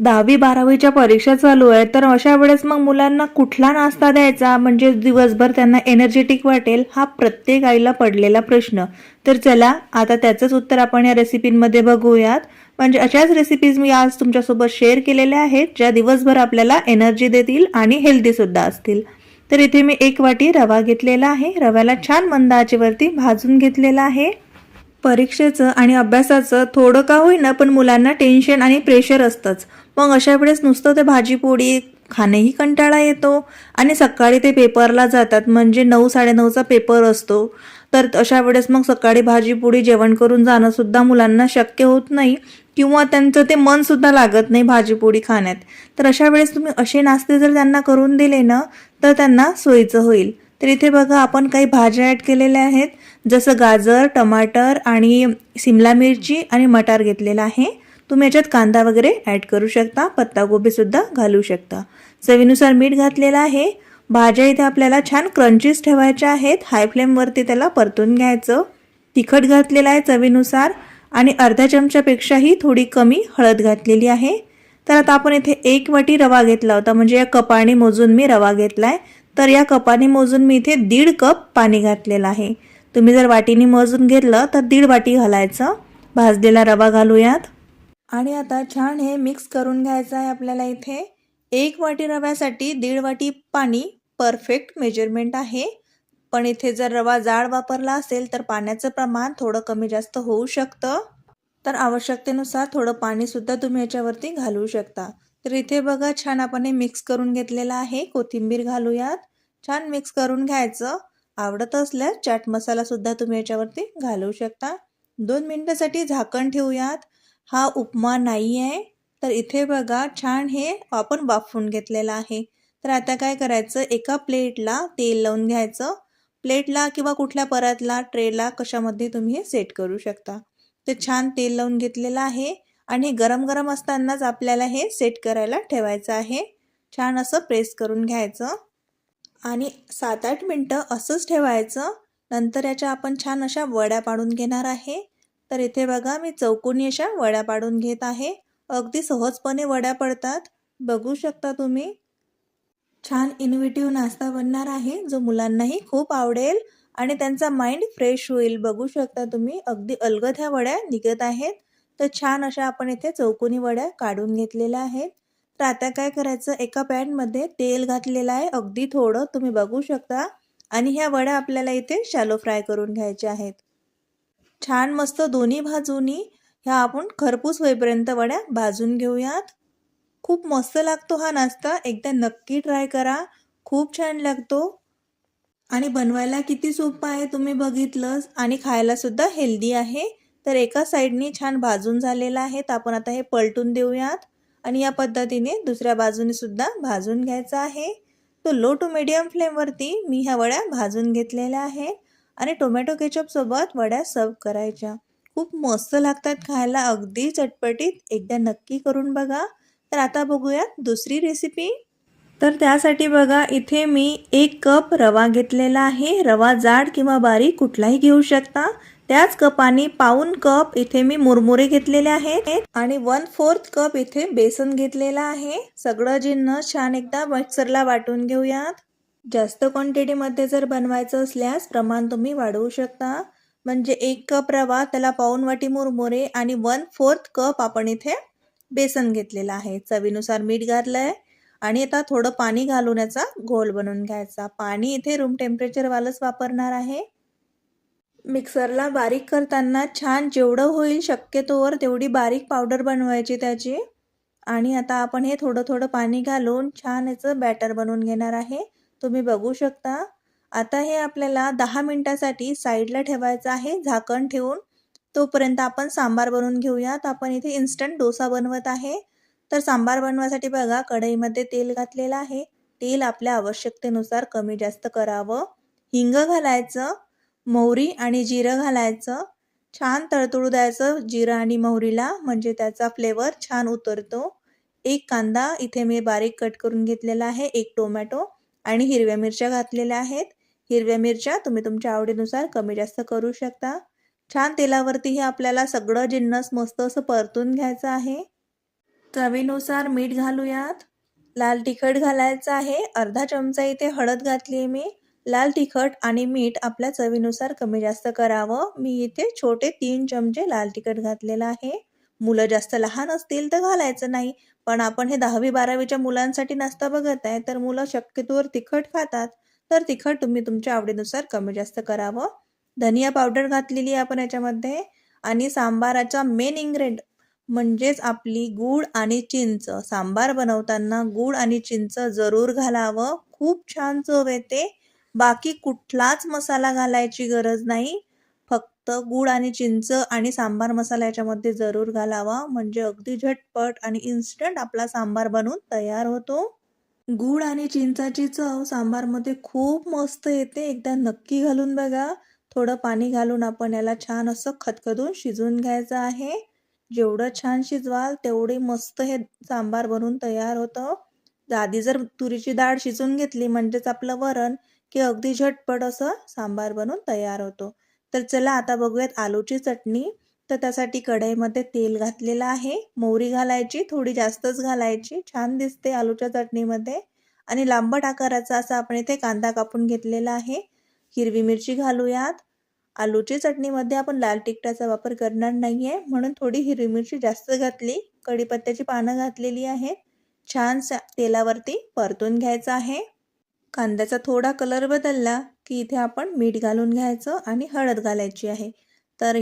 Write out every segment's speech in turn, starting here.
10वी-12वीच्या परीक्षा चालू आहेत, तर अशा वेळेस मग मुलांना कुठला नाश्ता द्यायचा म्हणजे दिवसभर त्यांना एनर्जेटिक वाटेल, हा प्रत्येक आईला पडलेला प्रश्न. तर चला आता त्याचंच उत्तर आपण या रेसिपींमध्ये बघूयात. म्हणजे अशाच रेसिपीज मी आज तुमच्यासोबत शेअर केलेल्या आहेत, ज्या दिवसभर आपल्याला एनर्जी देतील आणि हेल्दीसुद्धा असतील. तर इथे मी 1 वाटी रवा घेतलेला आहे. रव्याला छान मंद आचेवरती भाजून घेतलेला आहे. परीक्षेचं आणि अभ्यासाचं थोडं का होईना पण मुलांना टेन्शन आणि प्रेशर असतंच. मग अशा वेळेस नुसतं ते भाजी-पोळी खाणंही कंटाळा येतो आणि सकाळी ते पेपरला जातात म्हणजे 9-9:30चा पेपर असतो. तर अशा वेळेस मग सकाळी भाजी-पोळी जेवण करून जाणंसुद्धा मुलांना शक्य होत नाही किंवा त्यांचं ते मनसुद्धा लागत नाही भाजी-पोळी खाण्यात. तर अशा वेळेस तुम्ही असे नाश्ते जर त्यांना करून दिले ना, तर त्यांना सोयीचं होईल. तर इथे बघा आपण काही भाज्या ॲड केलेल्या आहेत. जसं गाजर, टमाटर आणि शिमला मिरची आणि मटार घेतलेला आहे. तुम्ही याच्यात कांदा वगैरे ॲड करू शकता, पत्तागोबीसुद्धा घालू शकता. चवीनुसार मीठ घातलेलं आहे. भाज्या इथे आपल्याला छान क्रंचीस ठेवायच्या आहेत. हाय फ्लेमवरती त्याला परतून घ्यायचं. तिखट घातलेलं आहे चवीनुसार आणि अर्धा चमच्यापेक्षाही थोडी कमी हळद घातलेली आहे. तर आता आपण इथे 1 वाटी रवा घेतला होता, म्हणजे या कपाने मोजून मी रवा घेतलाय. तर या कपाने मोजून मी इथे 1.5 कप पाणी घातलेलं आहे. तुम्ही जर वाटीने मोजून घेतलं तर 1.5 वाटी घालायचं. भाजलेला रवा घालूयात आणि आता छान हे मिक्स करून घ्यायचं आहे आपल्याला. इथे 1 वाटी रव्यासाठी 1.5 वाटी पाणी परफेक्ट मेजरमेंट आहे. पण इथे जर रवा जाड वापरला असेल तर पाण्याचं प्रमाण थोडं कमी जास्त होऊ शकतं. तर आवश्यकतेनुसार थोडं पाणीसुद्धा तुम्ही याच्यावरती घालू शकता. तर इथे बघा छान आपण हे मिक्स करून घेतलेलं आहे. कोथिंबीर घालूयात. छान मिक्स करून घ्यायचं. आवडत असल्यास चाट मसालासुद्धा तुम्ही याच्यावरती घालू शकता. 2 मिनिटासाठी झाकण ठेवूयात. हा उपमा नाही आहे. तर इथे बघा छान हे आपण वाफवून घेतलेलं आहे. तर आता काय करायचं, एका प्लेटला तेल लावून घ्यायचं. प्लेटला किंवा कुठल्या परातला, ट्रेला कशामध्ये तुम्ही हे सेट करू शकता. ते छान तेल लावून घेतलेलं आहे आणि गरम गरम असतानाच आपल्याला हे सेट करायला ठेवायचं आहे. छान असं प्रेस करून घ्यायचं आणि 7-8 मिनटं असंच ठेवायचं. नंतर याच्या आपण छान अशा वड्या पाडून घेणार आहे. तर इथे बघा मी चौकोनी अशा वड्या पाडून घेत आहे. अगदी सहजपणे वड्या पडतात. बघू शकता तुम्ही. छान इनोव्हेटिव्ह नाश्ता बनणार आहे, जो मुलांनाही खूप आवडेल आणि त्यांचा माइंड फ्रेश होईल. बघू शकता तुम्ही अगदी अलगद ह्या वड्या निघत आहेत. तर छान अशा आपण इथे चौकोनी वड्या काढून घेतलेल्या आहेत. तर आता काय करायचं, एका पॅनमध्ये तेल घातलेलं आहे, अगदी थोडं तुम्ही बघू शकता आणि ह्या वड्या आपल्याला इथे शॅलो फ्राय करून घ्यायच्या आहेत. छान मस्त दोन्ही बाजूनी ह्या आपण खरपूस होईपर्यंत वड्या भाजून घेऊयात. खूप मस्त लागतो हा नाश्ता. एकदा नक्की ट्राय करा. खूप छान लागतो आणि बनवायला किती सोपं आहे तुम्ही बघितलंच आणि खायला सुद्धा हेल्दी आहे. तर एका साईडनी छान भाजून झालेला आहे. तर आपण आता हे पलटून देऊयात आणि या पद्धतीने दुसऱ्या बाजूने सुद्धा भाजून घ्यायचं आहे. तो लो टू मीडियम फ्लेमवरती मी ह्या वड्या भाजून घेतलेल्या आहेत आणि टोमॅटो केचप सोबत वड्या सर्व करायच्या. खूप मस्त लागतात खायला, अगदी चटपटीत. एकदा नक्की करून बघा. तर आता बघूयात दुसरी रेसिपी. तर त्यासाठी बघा इथे मी 1 कप रवा घेतलेला आहे. रवा जाड किंवा बारीक कुठलाही घेऊ शकता. त्याच कपाने पाऊण कप इथे मी मुरमुरे घेतलेले आहेत आणि 1/4 कप इथे बेसन घेतलेला आहे. सगळं जिन्नस छान एकदा मिक्सरला वाटून घेऊयात. जास्त क्वांटिटीमध्ये जर बनवायचं असल्यास प्रमाण तुम्ही वाढवू शकता. म्हणजे 1 कप रवा, त्याला पाऊण वाटी मुरमुरे आणि 1/4 कप आपण इथे बेसन घेतलेलं आहे. चवीनुसार मीठ घातलंय आणि आता थोडं पाणी घालून याचा घोल बनवून घ्यायचा. पाणी इथे रूम टेम्परेचरवालंच वापरणार आहे. मिक्सरला बारीक करताना छान जेवढं होईल शक्यतोवर तेवढी बारीक पावडर बनवायची त्याची. आणि आता आपण हे थोडं थोडं पाणी घालून छान याचं बॅटर बनवून घेणार आहे. तुम्ही बघू शकता. आता हे आपल्याला 10 मिनिटासाठी साईडला ठेवायचं आहे झाकण ठेवून. तोपर्यंत आपण सांबार बनवून घेऊयात. आपण इथे इन्स्टंट डोसा बनवत आहे. तर सांबार बनवायसाठी बघा कढईमध्ये तेल घातलेलं आहे. तेल आपल्या आवश्यकतेनुसार कमी जास्त करावं. हिंग घालायचं, मोहरी आणि जिरं घालायचं. छान तळतळू द्यायचं जिरं आणि मोहरीला, म्हणजे त्याचा फ्लेवर छान उतरतो. 1 कांदा इथे मी बारीक कट करून घेतलेला आहे. 1 टोमॅटो आणि हिरव्या मिरच्या घातलेल्या आहेत. हिरव्या मिरच्या तुम्ही तुमच्या आवडीनुसार कमी जास्त करू शकता. छान तेलावरती हे आपल्याला सगळं जिन्नस मस्त असं परतून घ्यायचं आहे. चवीनुसार मीठ घालूयात. लाल तिखट घालायचं आहे. अर्धा चमचा इथे हळद घातली आहे मी. लाल तिखट आणि मीठ आपल्या चवीनुसार कमी जास्त करावं. मी इथे छोटे 3 चमचे लाल तिखट घातलेलं आहे. मुलं जास्त लहान असतील तर घालायचं नाही. पण आपण हे 10वी-12वीच्या मुलांसाठी नाश्ता बघत आहे, तर मुलं शक्यतोवर तिखट खातात. तर तिखट तुम्ही तुमच्या आवडीनुसार कमी जास्त करावं. धनिया पावडर घातलेली आहे आपण याच्यामध्ये आणि सांबाराचा मेन इन्ग्रेडियंट म्हणजेच आपली गूळ आणि चिंच. सांबार बनवताना गूळ आणि चिंच जरूर घालावं. खूप छान चव येते. बाकी कुठलाच मसाला घालायची गरज नाही. फक्त गूळ आणि चिंच आणि सांबार मसाला याच्यामध्ये जरूर घालावा. म्हणजे अगदी झटपट आणि इन्स्टंट आपला सांबार बनून तयार होतो. गूळ आणि चिंचाची चव सांबारमध्ये खूप मस्त येते. एकदा नक्की घालून बघा. थोडं पाणी घालून आपण याला छान असं खदखदून शिजवून घ्यायचं आहे. जेवढं छान शिजवाल तेवढी मस्त हे सांबार बनून तयार होतं. आधी जर तुरीची डाळ शिजवून घेतली म्हणजेच आपलं वरण, की अगदी झटपट असं सांबार बनून तयार होतो. तर चला आता बघूयात आलूची चटणी. तर त्यासाठी कढईमध्ये तेल घातलेलं आहे. मोहरी घालायची, थोडी जास्तच घालायची. छान दिसते आलूच्या चटणीमध्ये. आणि लांबट आकाराचा असा आपण इथे कांदा कापून घेतलेला आहे. हिरवी मिरची घालूयात. आलूची चटणीमध्ये आपण लाल तिखटाचा वापर करणार नाहीये, म्हणून थोडी हिरवी मिरची जास्त घातली. कढीपत्त्याची पानं घातलेली आहेत. छान तेलावरती परतून घ्यायचं आहे. कांद्याचा थोडा कलर बदलला की इथे आपण मीठ घालून घ्यायचं आणि हळद घालायची आहे. तर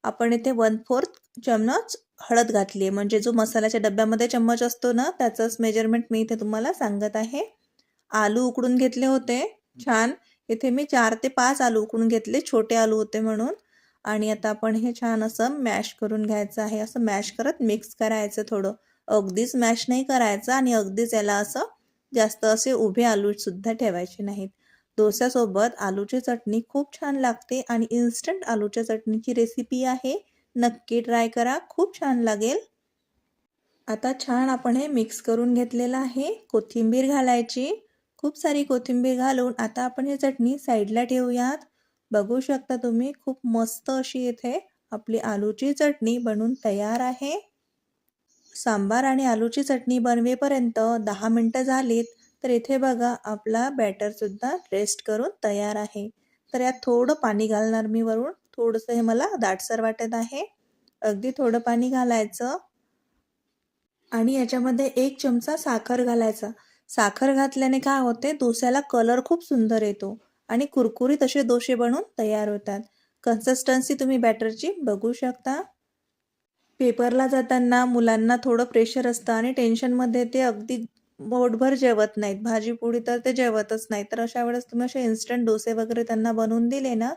आपण इथे 1/4 चम्मच हळद घातली आहे. म्हणजे जो मसाल्याच्या डब्यामध्ये चम्मच असतो ना, त्याचंच मेजरमेंट मी इथे तुम्हाला सांगत आहे. आलू उकडून घेतले होते छान. इथे मी 4 ते 5 आलू उकडून घेतले. छोटे आलू होते म्हणून. आणि आता आपण हे छान असं मॅश करून घ्यायचं आहे. असं मॅश करत मिक्स करायचं थोडं. अगदीच मॅश नाही करायचं आणि अगदीच याला असं जास्त असे उभे आलूसुद्धा ठेवायचे नाहीत. डोस्यासोबत आलूची चटणी खूप छान लागते आणि इन्स्टंट आलूच्या चटणीची रेसिपी आहे. नक्की ट्राय करा. खूप छान लागेल. आता छान आपण हे मिक्स करून घेतलेलं आहे. कोथिंबीर घालायची. खूप सारी कोथिंबीर घालून आता आपण ही चटणी साईडला ठेवूयात. बघू शकता तुम्ही खूप मस्त अशी इथे आपली आलूची चटणी बनून तयार आहे. सांबार आणि आलूची चटणी बनवेपर्यंत 10 मिनटं झालीत. तर इथे बघा आपला बॅटरसुद्धा रेस्ट करून तयार आहे. तर यात थोडं पाणी घालणार मी वरून. थोडंसं हे मला दाटसर वाटत आहे. अगदी थोडं पाणी घालायचं. आणि याच्यामध्ये 1 चमचा साखर घालायचा. साखर घातल्याने काय होते, डोस्याला कलर खूप सुंदर येतो आणि कुरकुरीत असे डोसे बनून तयार होतात. कन्सिस्टन्सी तुम्ही बॅटरची बघू शकता. पेपरला जाताना मुलांना थोडं प्रेशर असतं आणि टेन्शनमध्ये ते अगदी पोटभर जेवत नाहीत. भाजी-पोळी तर ते जेवतच नाहीत. तर अशा वेळेस तुम्ही असे इन्स्टंट डोसे वगैरे त्यांना बनवून दिले ना,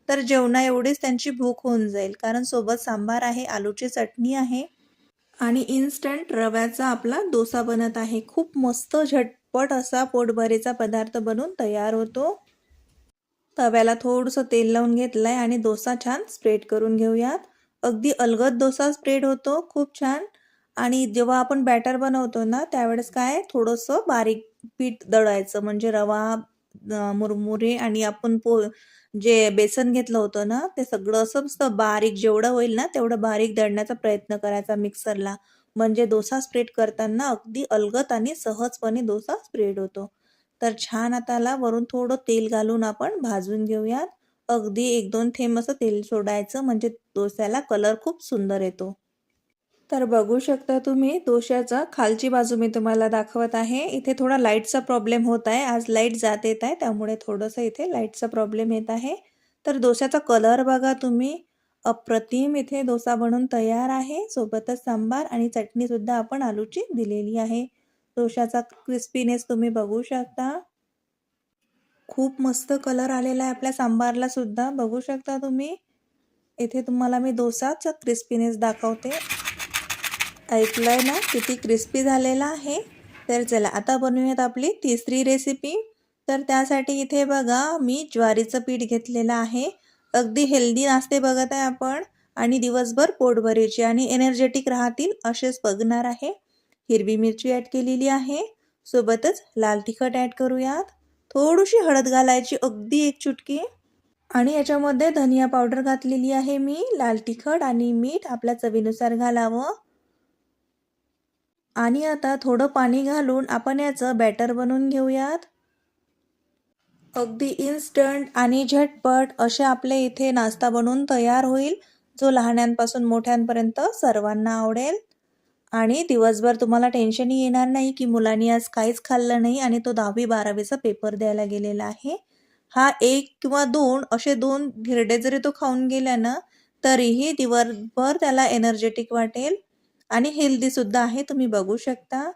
तर जेवणाएवढीच त्यांची भूक होऊन जाईल. कारण सोबत सांबार आहे, आलूची चटणी आहे. आणि इन्स्टंट रव्याचा आपला डोसा बनत आहे. खूप मस्त झटपट असा पोटभरेचा पदार्थ बनून तयार होतो. तव्याला थोडंसं तेल लावून घेतलंय आणि डोसा छान स्प्रेड करून घेऊयात. अगदी अलगद डोसा स्प्रेड होतो खूप छान. आणि जेव्हा आपण बॅटर बनवतो ना, त्यावेळेस काय थोडंसं बारीक पीठ दळायचं. म्हणजे रवा, मुरमुरे आणि आपण जे बेसन घेतलं होतं ना, ते सगळं असं मस्त बारीक जेवढं होईल ना, तेवढं बारीक दळण्याचा प्रयत्न करायचा मिक्सरला. म्हणजे डोसा स्प्रेड करताना अगदी अलगद आणि सहजपणे डोसा स्प्रेड होतो. तर छान आता याला वरून थोडं तेल घालून आपण भाजून घेऊयात. अगदी 1-2 थेंब असं तेल सोडायचं म्हणजे डोस्याला कलर खूप सुंदर येतो. तर बघू शकता तुम्ही डोश्याचा खालची बाजू मी तुम्हाला दाखवत आहे. इथे थोडा लाईटचा प्रॉब्लेम होत आहे. आज लाईट जात येत आहे त्यामुळे थोडंसं इथे लाईटचा प्रॉब्लेम येत आहे. तर डोश्याचा कलर बघा तुम्ही. अप्रतिम इथे डोसा बनून तयार आहे. सोबतच सांबार आणि चटणीसुद्धा आपण आलूची दिलेली आहे. डोश्याचा क्रिस्पीनेस तुम्ही बघू शकता. खूप मस्त कलर आलेला आहे आपल्या सांबारला सुद्धा बघू शकता तुम्ही. इथे तुम्हाला मी डोसाचा क्रिस्पीनेस दाखवते. ऐकलंय ना किती क्रिस्पी झालेला आहे. तर चला आता बनवूयात आपली तिसरी रेसिपी. तर त्यासाठी इथे बघा मी ज्वारीचं पीठ घेतलेलं आहे. अगदी हेल्दी नाश्ते बघत आहे आपण आणि दिवसभर पोटभरेचे आणि एनर्जेटिक राहतील असेच बघणार आहे. हिरवी मिरची ॲड केलेली आहे. सोबतच लाल तिखट ॲड करूयात. थोडीशी हळद घालायची अगदी 1 चुटकी. आणि याच्यामध्ये धनिया पावडर घातलेली आहे मी. लाल तिखट आणि मीठ आपल्या चवीनुसार घालावं. आणि आता थोडं पाणी घालून आपण याचं बॅटर बनवून घेऊयात. अगदी इन्स्टंट आणि झटपट असे आपले इथे नाश्ता बनवून तयार होईल, जो लहानांपासून मोठ्यांपर्यंत सर्वांना आवडेल. आणि दिवसभर तुम्हाला टेन्शनही येणार नाही की मुलांनी आज काहीच खाल्लं नाही आणि तो 10वी-12वीचा पेपर द्यायला गेलेला आहे. हा 1 किंवा 2 असे 2 धिरडे जरी तो खाऊन गेला ना, तरीही दिवसभर त्याला एनर्जेटिक वाटेल आणि हेल्दीसुद्धा आहे. तुम्ही बघू शकता.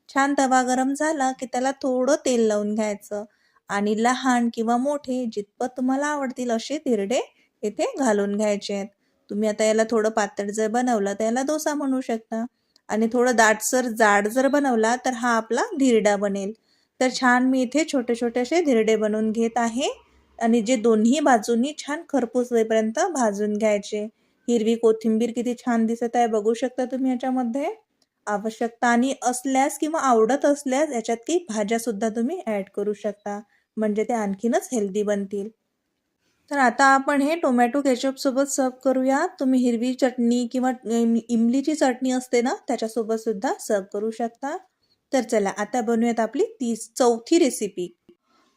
छान तवा गरम झाला की त्याला थोडं तेल लावून घ्यायचं आणि लहान किंवा मोठे जितपत तुम्हाला आवडतील असे धिरडे इथे घालून घ्यायचे आहेत. तुम्ही आता याला थोडं पातळ जर बनवलं तर याला डोसा म्हणू शकता आणि थोडं दाटसर जाड जर बनवला तर हा आपला धिरडा बनेल. तर छान मी इथे छोटे छोटे असे धिरडे बनवून घेत आहे आणि जे दोन्ही बाजूंनी छान खरपूस होईपर्यंत भाजून घ्यायचे. हिरवी कोथिंबीर किती छान दिसत आहे बघू शकता तुम्ही याच्यामध्ये. आवश्यकता आणि असल्यास किंवा आवडत असल्यास याच्यात काही भाज्यासुद्धा तुम्ही ॲड करू शकता, म्हणजे ते आणखीनच हेल्दी बनतील. तर आता आपण हे टोमॅटो केचपसोबत सर्व करूया. तुम्ही हिरवी चटणी किंवा इमलीची चटणी असते ना, त्याच्यासोबत सुद्धा सर्व करू शकता. तर चला आता बनवूयात आपली 4थी रेसिपी.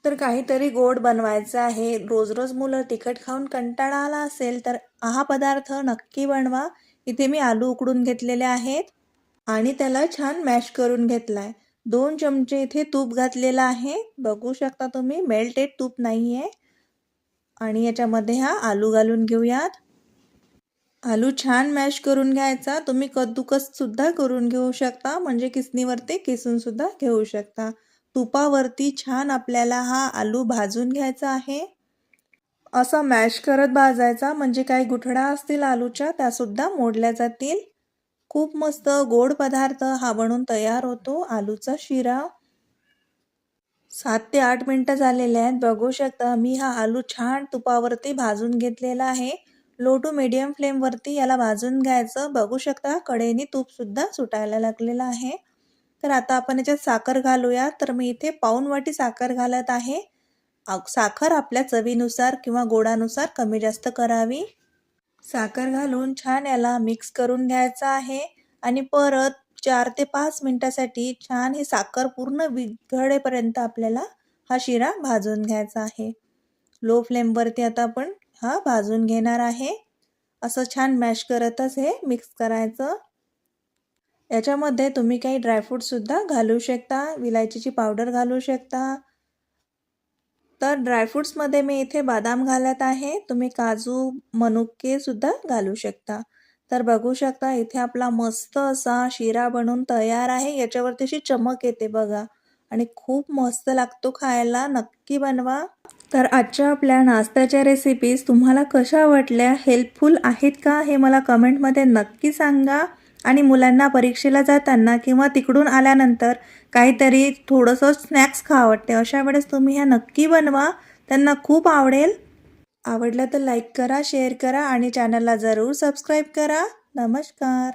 तर काहीतरी गोड बनवायचं आहे. रोज रोज मुलं तिखट खाऊन कंटाळा आला असेल तर हा पदार्थ नक्की बनवा. इथे मी आलू उकडून घेतलेले आहेत आणि त्याला छान मॅश करून घेतलाय. 2 चमचे इथे तूप घातलेलं आहे. बघू शकता तुम्ही, मेल्टेड तूप नाही आहे. आणि याच्यामध्ये हा आलू घालून घेऊयात. आलू छान मॅश करून घ्यायचा. तुम्ही कद्दूकससुद्धा करून घेऊ शकता, म्हणजे किसणीवरती किसूनसुद्धा घेऊ शकता. तुपावरती छान आपल्याला हा आलू भाजून घ्यायचा आहे. असा मॅश करत भाजायचा, म्हणजे काही गुठळ्या असतील आलूच्या त्यासुद्धा मोडल्या जातील. खूप मस्त गोड पदार्थ हा बनून तयार होतो, आलूचा शिरा. 7 ते 8 मिनटं झालेले आहेत. बघू शकता मी हा आलू छान तुपावरती भाजून घेतलेला आहे. लो टू मीडियम फ्लेमवरती याला भाजून घ्यायचं. बघू शकता कढईने तूपसुद्धा सुटायला लागलेलं आहे. तर आता आपण याच्यात साखर घालूया. तर मी इथे पाऊण वाटी साखर घालत आहे. साखर आपल्या चवीनुसार किंवा गोडानुसार कमी जास्त करावी. साखर घालून छान याला मिक्स करून घ्यायचं आहे आणि परत 4 ते 5 मिनटासाठी छान ही साखर पूर्ण विरघळेपर्यंत आपल्याला हा शिरा भाजून घ्यायचा आहे. लो फ्लेमवरती आता आपण हा भाजून घेणार आहे. असं छान मॅश करतच हे मिक्स करायचं. याच्यामध्ये तुम्ही काही ड्रायफ्रूटसुद्धा घालू शकता, विलायचीची पावडर घालू शकता. तर ड्रायफ्रूट्समध्ये मी इथे बदाम घालत आहे. तुम्ही काजू, मनुकेसुद्धा घालू शकता. तर बघू शकता इथे आपला मस्त असा शिरा बनून तयार आहे. याच्यावरती अशी चमक येते बघा आणि खूप मस्त लागतो खायला. नक्की बनवा. तर आजच्या आपल्या नाश्त्याच्या रेसिपीज तुम्हाला कशा वाटल्या, हेल्पफुल आहेत का, हे मला कमेंटमध्ये नक्की सांगा. आणि मुलांना परीक्षेला जाताना किंवा तिकडून आल्यानंतर काहीतरी थोडंसं स्नॅक्स खावं वाटते, अशा वेळेस तुम्ही ह्या नक्की बनवा. त्यांना खूप आवडेल. आवडलं तर लाईक करा, शेअर करा आणि चॅनलला जरूर सबस्क्राईब करा. नमस्कार.